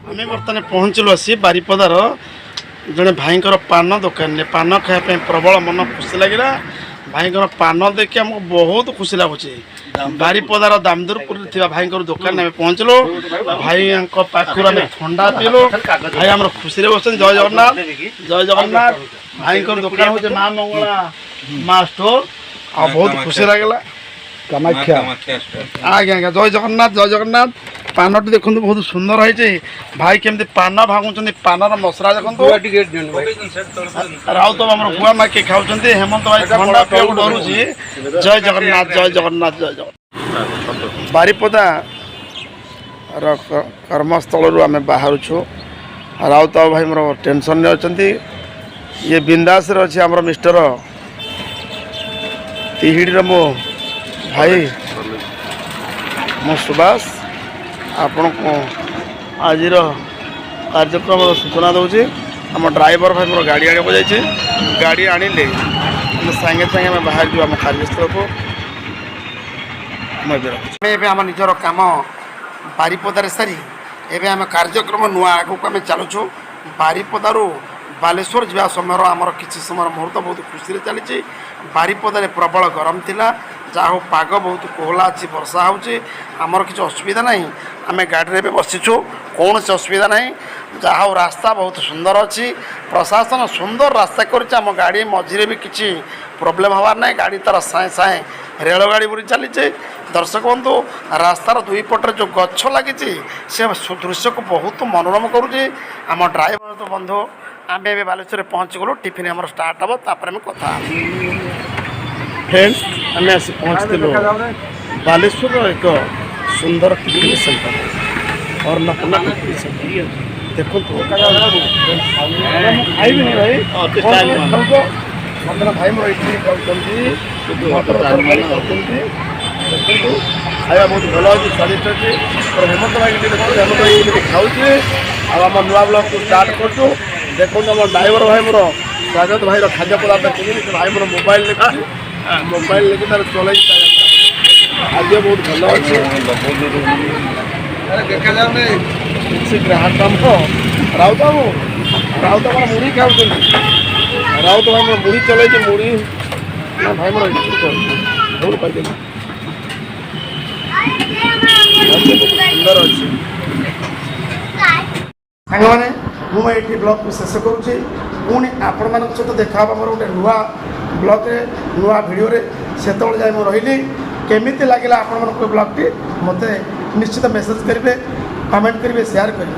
आम बर्तमान पहुँचलु आसी बारिपदार जड़े भाईर पान दुकान में पान खायापी प्रबल मन खुशी लगे भाईर पान देखिए आमको बहुत खुशी लगुच बारिपदार दामदरपुर भाई दुकान में पहुँचलु भाई पाखर आम ठंडा पीलु भाई आम खुशी बस जय जगन्नाथ जय जगन्नाथ भाई दुकान हूँ माँ मंगला माँ स्टोर आ बहुत खुशी लगला कामाख्या आज्ञा आज्ञा जय जगन्नाथ जय जगन्नाथ पानटी देखो बहुत सुंदर है भाई केमती पान भांगुंट पानर मसला देखो राउत आम गुआ माके खाऊँ हेमंत भाई ठंडा पिया डरुच जय जगन्नाथ जय जगन्नाथ जय जगन्नाथ बारिपदा कर्मस्थल आम बाहर राउत भाई मोर टेंशन अच्छा ये बिंदास अच्छे आम मिस्टर तिहिड़ी मो भाई मो सुभाष आपण को आज कार्यक्रम सूचना दूसरी आम ड्राइवर भाई मोर गाड़ी आने को जाइए गाड़ी आणिले सागे सागे आम बाहर जो आम कार्यस्थल को आम निजर कम बारिपदार सारी एवं आम कार्यक्रम नुआ आगक आम चलुचु बारिपदारू बालेश्वर जा समय आमर किसी समय मुहूर्त बहुत खुशी चली बारिपदार प्रबल गरम थिला जहाँ हो पाग बहुत कोहला अच्छी वर्षा होमर किसी असुविधा ना आम गाड़ी में बसीचु कौन से असुविधा ना जहाँ हो रास्ता बहुत सुंदर अच्छी प्रशासन सुंदर रास्ता कर गाड़ी मझे भी किसी प्रोब्लेम हबार ना गाड़ी तार साए साए रेल गाड़ी बुरी चली दर्शक बंधु रास्तार दुई पटर जो गछ लगी से दृश्य को बहुत मनोरम करुँचे आम ड्राइवर तो बंधु आम ए बालेश्वर पहुँच गलु टिफिन आम स्टार्ट हम तापर कथा फ्रेंड्स आम आसी पहुँचलु बालेश्वर एक सुंदर पिकनिक सेंटर और नपना पिकनिक सेंटर देखो खाइबी भाई मतलब भाई मोर खाया बहुत भल अच्छे स्वादिष्ट अच्छे और हेमंत भाई हेमंत भाई खाऊे आम नुआ ब्लॉग को स्टार्ट करूँ देखो आम ड्राइवर भाई मोर स्वागत भाई खाद्य पदार्थ किनी भाई मोर मोबाइल लेखी मोबाइल लेकिन तार चल खाद्य बहुत भल अच्छे देखा जाऊे ग्राहक दाम राउत बाबू राउत आम मुढ़ी खाऊ राउत भाई मोर मुढ़ी चल मुढ़ी भाई मोर भूल कर सुंदर अच्छे सांग मैंने मुझे ब्लॉग को शेष करुँचे पुणी आपण मान सहित देखा मोर गोटे नुआ ब्लॉग नुआ भिडियो से जाए मुझे रही केमी लगे आपण ब्लॉग टी मत निश्चित मेसेज करेंगे कमेंट करेंगे शेयर करेंगे।